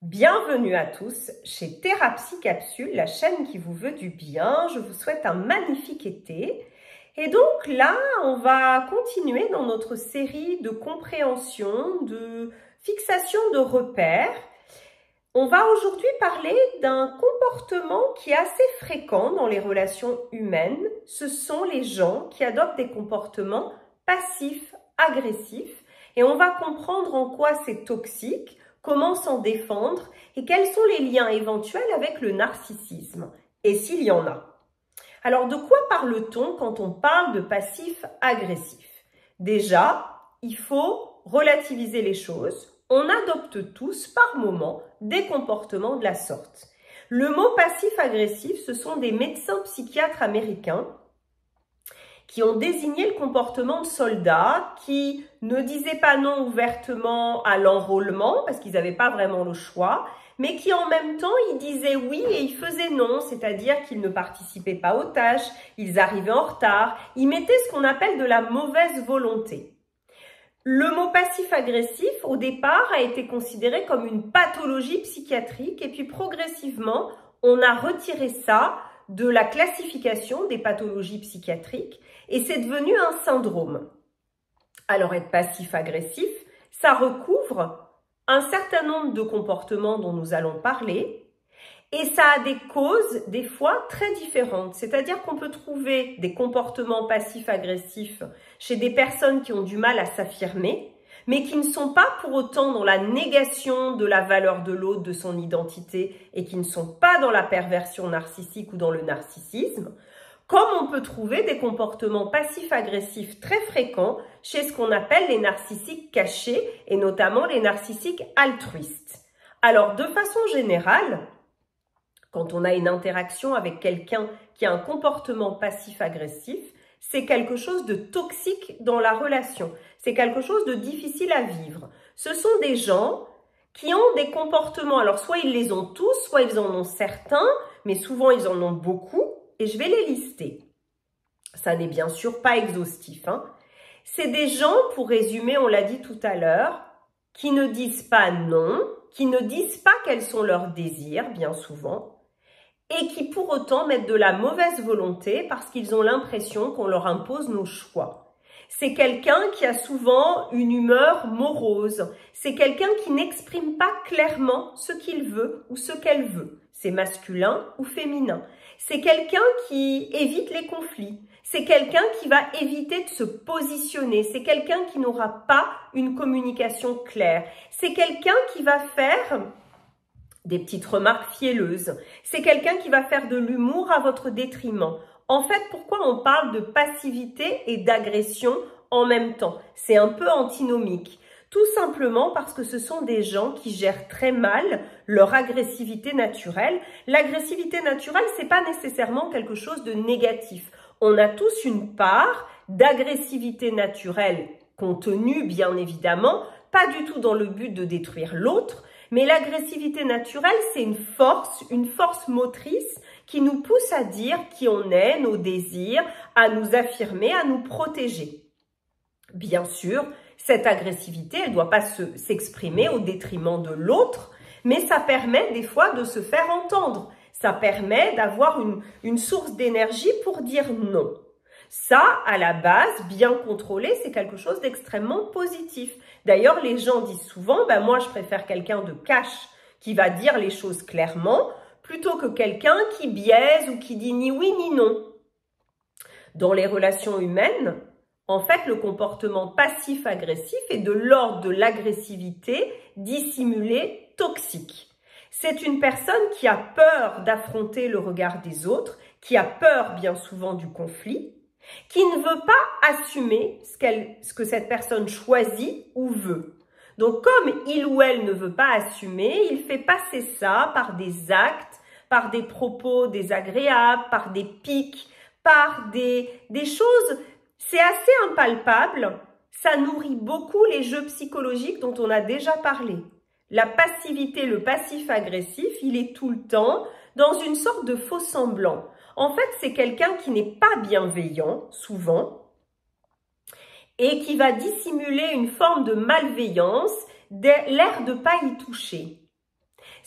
Bienvenue à tous chez Thérapie Capsule, la chaîne qui vous veut du bien. Je vous souhaite un magnifique été. Et donc là, on va continuer dans notre série de compréhension, de fixation de repères. On va aujourd'hui parler d'un comportement qui est assez fréquent dans les relations humaines. Ce sont les gens qui adoptent des comportements passifs, agressifs. Et on va comprendre en quoi c'est toxique, comment s'en défendre et quels sont les liens éventuels avec le narcissisme, et s'il y en a. Alors, de quoi parle-t-on quand on parle de passif-agressif? Déjà, il faut relativiser les choses. On adopte tous, par moment, des comportements de la sorte. Le mot passif-agressif, ce sont des médecins psychiatres américains qui ont désigné le comportement de soldats qui ne disaient pas non ouvertement à l'enrôlement, parce qu'ils n'avaient pas vraiment le choix, mais qui en même temps, ils disaient oui et ils faisaient non, c'est-à-dire qu'ils ne participaient pas aux tâches, ils arrivaient en retard, ils mettaient ce qu'on appelle de la mauvaise volonté. Le mot passif-agressif, au départ, a été considéré comme une pathologie psychiatrique et puis progressivement, on a retiré ça de la classification des pathologies psychiatriques et c'est devenu un syndrome. Alors être passif-agressif, ça recouvre un certain nombre de comportements dont nous allons parler et ça a des causes des fois très différentes. C'est-à-dire qu'on peut trouver des comportements passifs-agressifs chez des personnes qui ont du mal à s'affirmer, mais qui ne sont pas pour autant dans la négation de la valeur de l'autre, de son identité, et qui ne sont pas dans la perversion narcissique ou dans le narcissisme, comme on peut trouver des comportements passifs-agressifs très fréquents chez ce qu'on appelle les narcissiques cachés, et notamment les narcissiques altruistes. Alors, de façon générale, quand on a une interaction avec quelqu'un qui a un comportement passif-agressif, c'est quelque chose de toxique dans la relation. C'est quelque chose de difficile à vivre. Ce sont des gens qui ont des comportements, alors soit ils les ont tous, soit ils en ont certains, mais souvent ils en ont beaucoup, et je vais les lister. Ça n'est bien sûr pas exhaustif, hein. C'est des gens, pour résumer, on l'a dit tout à l'heure, qui ne disent pas non, qui ne disent pas quels sont leurs désirs, bien souvent, et qui pour autant mettent de la mauvaise volonté parce qu'ils ont l'impression qu'on leur impose nos choix. C'est quelqu'un qui a souvent une humeur morose. C'est quelqu'un qui n'exprime pas clairement ce qu'il veut ou ce qu'elle veut. C'est masculin ou féminin. C'est quelqu'un qui évite les conflits. C'est quelqu'un qui va éviter de se positionner. C'est quelqu'un qui n'aura pas une communication claire. C'est quelqu'un qui va faire des petites remarques fielleuses. C'est quelqu'un qui va faire de l'humour à votre détriment. En fait, pourquoi on parle de passivité et d'agression en même temps? C'est un peu antinomique. Tout simplement parce que ce sont des gens qui gèrent très mal leur agressivité naturelle. L'agressivité naturelle, c'est pas nécessairement quelque chose de négatif. On a tous une part d'agressivité naturelle contenue, bien évidemment, pas du tout dans le but de détruire l'autre, mais l'agressivité naturelle, c'est une force motrice qui nous pousse à dire qui on est, nos désirs, à nous affirmer, à nous protéger. Bien sûr, cette agressivité, elle ne doit pas s'exprimer au détriment de l'autre, mais ça permet des fois de se faire entendre. Ça permet d'avoir une source d'énergie pour dire non. Ça, à la base, bien contrôlé, c'est quelque chose d'extrêmement positif. D'ailleurs, les gens disent souvent, ben moi, je préfère quelqu'un de cash qui va dire les choses clairement, plutôt que quelqu'un qui biaise ou qui dit ni oui ni non. Dans les relations humaines, en fait, le comportement passif-agressif est de l'ordre de l'agressivité dissimulée toxique. C'est une personne qui a peur d'affronter le regard des autres, qui a peur bien souvent du conflit, qui ne veut pas assumer ce que cette personne choisit ou veut. Donc, comme il ou elle ne veut pas assumer, il fait passer ça par des actes, par des propos désagréables, par des pics, par des choses. C'est assez impalpable. Ça nourrit beaucoup les jeux psychologiques dont on a déjà parlé. La passivité, le passif agressif, il est tout le temps dans une sorte de faux semblant. En fait, c'est quelqu'un qui n'est pas bienveillant, souvent, et qui va dissimuler une forme de malveillance, l'air de ne pas y toucher.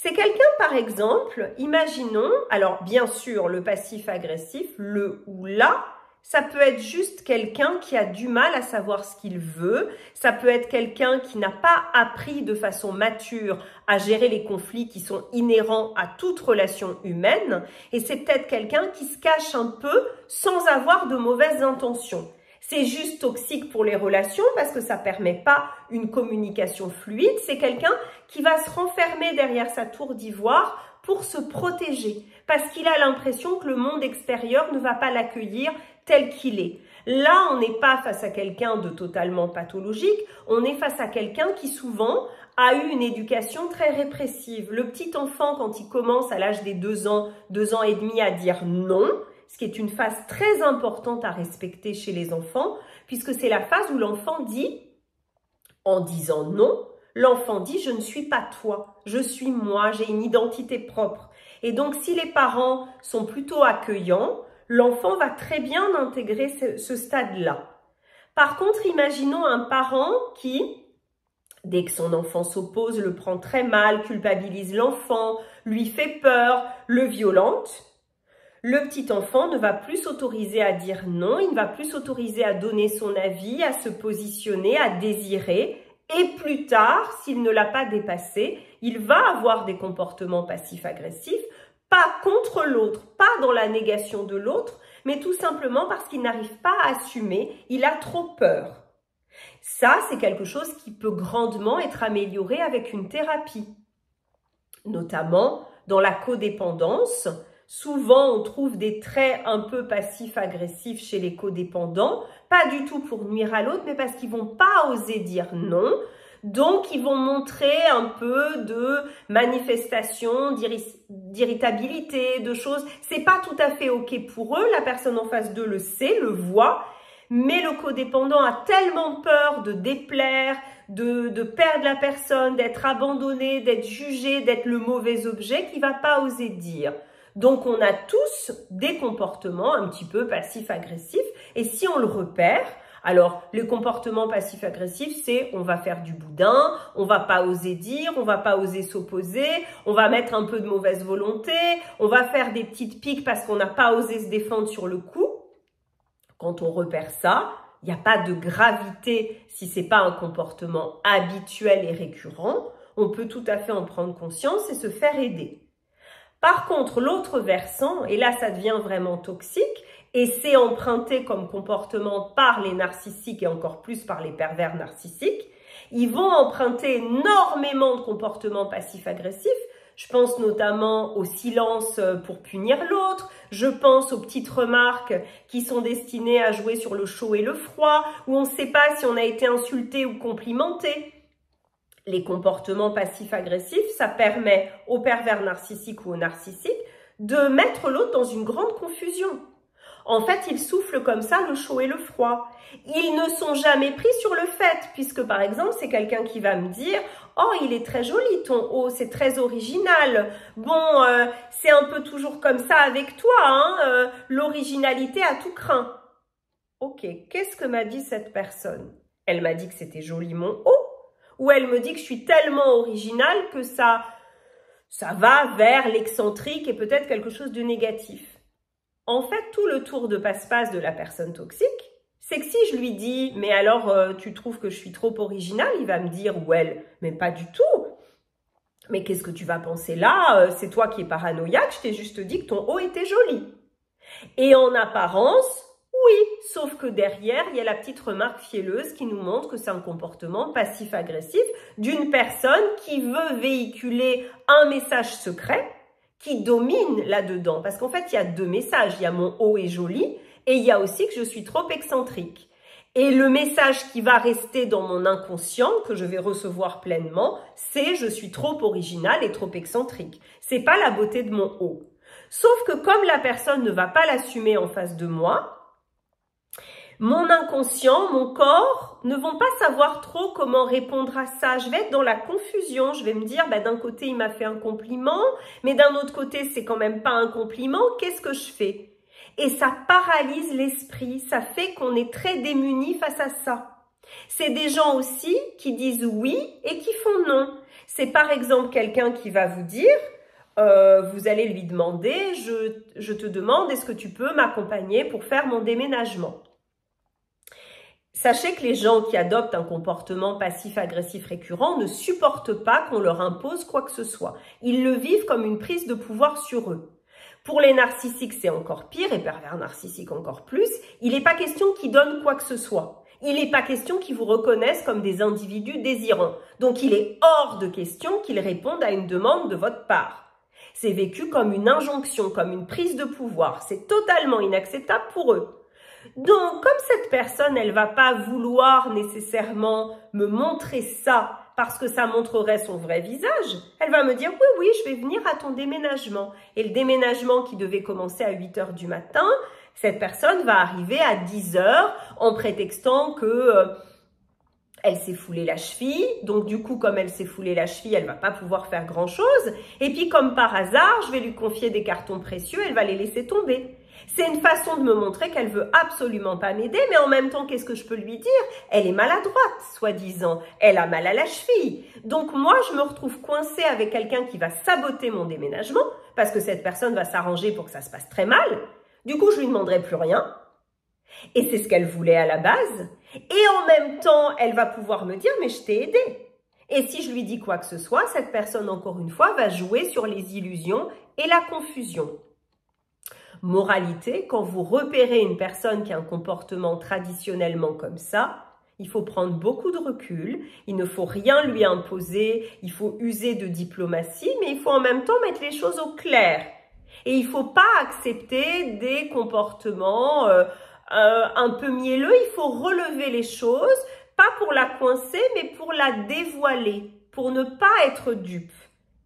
C'est quelqu'un, par exemple, imaginons, alors bien sûr, le passif agressif, le ou la, ça peut être juste quelqu'un qui a du mal à savoir ce qu'il veut, ça peut être quelqu'un qui n'a pas appris de façon mature à gérer les conflits qui sont inhérents à toute relation humaine, et c'est peut-être quelqu'un qui se cache un peu sans avoir de mauvaises intentions. C'est juste toxique pour les relations parce que ça permet pas une communication fluide. C'est quelqu'un qui va se renfermer derrière sa tour d'ivoire pour se protéger parce qu'il a l'impression que le monde extérieur ne va pas l'accueillir tel qu'il est. Là, on n'est pas face à quelqu'un de totalement pathologique, on est face à quelqu'un qui souvent a eu une éducation très répressive. Le petit enfant, quand il commence à l'âge des 2 ans et demi à dire non, ce qui est une phase très importante à respecter chez les enfants, puisque c'est la phase où l'enfant dit, en disant non, l'enfant dit « je ne suis pas toi, je suis moi, j'ai une identité propre ». Et donc, si les parents sont plutôt accueillants, l'enfant va très bien intégrer ce stade-là. Par contre, imaginons un parent qui, dès que son enfant s'oppose, le prend très mal, culpabilise l'enfant, lui fait peur, le violente. Le petit enfant ne va plus s'autoriser à dire non, il ne va plus s'autoriser à donner son avis, à se positionner, à désirer. Et plus tard, s'il ne l'a pas dépassé, il va avoir des comportements passifs-agressifs, pas contre l'autre, pas dans la négation de l'autre, mais tout simplement parce qu'il n'arrive pas à assumer, il a trop peur. Ça, c'est quelque chose qui peut grandement être amélioré avec une thérapie, notamment dans la codépendance. Souvent, on trouve des traits un peu passifs-agressifs chez les codépendants, pas du tout pour nuire à l'autre, mais parce qu'ils vont pas oser dire non. Donc, ils vont montrer un peu de manifestation, d'irritabilité, de choses. C'est pas tout à fait OK pour eux. La personne en face d'eux le sait, le voit. Mais le codépendant a tellement peur de déplaire, de perdre la personne, d'être abandonné, d'être jugé, d'être le mauvais objet qu'il va pas oser dire. Donc, on a tous des comportements un petit peu passifs-agressifs. Et si on le repère, alors les comportements passifs-agressifs, c'est on va faire du boudin, on va pas oser dire, on va pas oser s'opposer, on va mettre un peu de mauvaise volonté, on va faire des petites piques parce qu'on n'a pas osé se défendre sur le coup. Quand on repère ça, il n'y a pas de gravité si c'est pas un comportement habituel et récurrent. On peut tout à fait en prendre conscience et se faire aider. Par contre, l'autre versant, et là ça devient vraiment toxique, et c'est emprunté comme comportement par les narcissiques et encore plus par les pervers narcissiques, ils vont emprunter énormément de comportements passifs-agressifs. Je pense notamment au silence pour punir l'autre, je pense aux petites remarques qui sont destinées à jouer sur le chaud et le froid, où on ne sait pas si on a été insulté ou complimenté. Les comportements passifs-agressifs, ça permet aux pervers narcissiques ou aux narcissiques de mettre l'autre dans une grande confusion. En fait, ils soufflent comme ça le chaud et le froid. Ils ne sont jamais pris sur le fait, puisque par exemple, c'est quelqu'un qui va me dire « Oh, il est très joli ton haut, c'est très original. Bon, c'est un peu toujours comme ça avec toi, hein, l'originalité à tout crin. » Ok, qu'est-ce que m'a dit cette personne? Elle m'a dit que c'était joli mon haut. Ou elle me dit que je suis tellement originale que ça va vers l'excentrique et peut-être quelque chose de négatif. En fait, tout le tour de passe-passe de la personne toxique, c'est que si je lui dis « Mais alors, tu trouves que je suis trop originale ?» Il va me dire « Ouais, mais pas du tout. Mais qu'est-ce que tu vas penser là? C'est toi qui es paranoïaque, je t'ai juste dit que ton haut était joli. » Et en apparence, oui, sauf que derrière, il y a la petite remarque fielleuse qui nous montre que c'est un comportement passif-agressif d'une personne qui veut véhiculer un message secret qui domine là-dedans. Parce qu'en fait, il y a 2 messages. Il y a mon haut est joli et il y a aussi que je suis trop excentrique. Et le message qui va rester dans mon inconscient, que je vais recevoir pleinement, c'est je suis trop original et trop excentrique. C'est pas la beauté de mon haut. Sauf que comme la personne ne va pas l'assumer en face de moi, mon inconscient, mon corps ne vont pas savoir trop comment répondre à ça. Je vais être dans la confusion. Je vais me dire, bah, d'un côté, il m'a fait un compliment, mais d'un autre côté, c'est quand même pas un compliment. Qu'est-ce que je fais? Et ça paralyse l'esprit. Ça fait qu'on est très démunis face à ça. C'est des gens aussi qui disent oui et qui font non. C'est par exemple quelqu'un qui va vous dire, vous allez lui demander, je te demande, est-ce que tu peux m'accompagner pour faire mon déménagement? Sachez que les gens qui adoptent un comportement passif-agressif récurrent ne supportent pas qu'on leur impose quoi que ce soit. Ils le vivent comme une prise de pouvoir sur eux. Pour les narcissiques, c'est encore pire, et pervers narcissiques encore plus. Il n'est pas question qu'ils donnent quoi que ce soit. Il n'est pas question qu'ils vous reconnaissent comme des individus désirants. Donc il est hors de question qu'ils répondent à une demande de votre part. C'est vécu comme une injonction, comme une prise de pouvoir. C'est totalement inacceptable pour eux. Donc, comme cette personne, elle va pas vouloir nécessairement me montrer ça parce que ça montrerait son vrai visage, elle va me dire « Oui, je vais venir à ton déménagement ». Et le déménagement qui devait commencer à 8 h du matin, cette personne va arriver à 10 h en prétextant que elle s'est foulée la cheville. Donc, du coup, comme elle s'est foulée la cheville, elle va pas pouvoir faire grand-chose. Et puis, comme par hasard, je vais lui confier des cartons précieux, elle va les laisser tomber. C'est une façon de me montrer qu'elle veut absolument pas m'aider, mais en même temps, qu'est-ce que je peux lui dire? Elle est maladroite, soi-disant. Elle a mal à la cheville. Donc moi, je me retrouve coincée avec quelqu'un qui va saboter mon déménagement, parce que cette personne va s'arranger pour que ça se passe très mal. Du coup, je lui demanderai plus rien. Et c'est ce qu'elle voulait à la base. Et en même temps, elle va pouvoir me dire, mais je t'ai aidé. Et si je lui dis quoi que ce soit, cette personne, encore une fois, va jouer sur les illusions et la confusion. Moralité, quand vous repérez une personne qui a un comportement traditionnellement comme ça, il faut prendre beaucoup de recul, il ne faut rien lui imposer, il faut user de diplomatie, mais il faut en même temps mettre les choses au clair. Et il ne faut pas accepter des comportements un peu mielleux, il faut relever les choses, pas pour la coincer, mais pour la dévoiler, pour ne pas être dupe.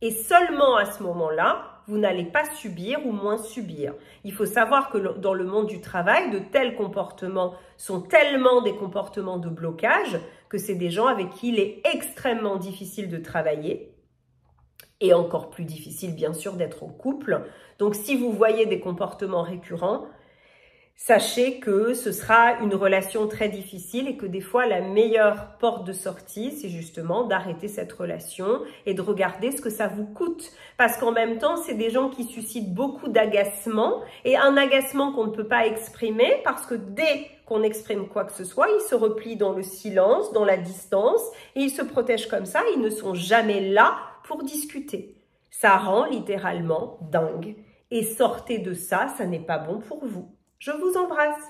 Et seulement à ce moment-là, vous n'allez pas subir ou moins subir. Il faut savoir que dans le monde du travail, de tels comportements sont tellement des comportements de blocage que c'est des gens avec qui il est extrêmement difficile de travailler et encore plus difficile, bien sûr, d'être en couple. Donc, si vous voyez des comportements récurrents, sachez que ce sera une relation très difficile et que des fois, la meilleure porte de sortie, c'est justement d'arrêter cette relation et de regarder ce que ça vous coûte. Parce qu'en même temps, c'est des gens qui suscitent beaucoup d'agacement et un agacement qu'on ne peut pas exprimer parce que dès qu'on exprime quoi que ce soit, ils se replient dans le silence, dans la distance et ils se protègent comme ça. Ils ne sont jamais là pour discuter. Ça rend littéralement dingue. Et sortez de ça, ça n'est pas bon pour vous. Je vous embrasse.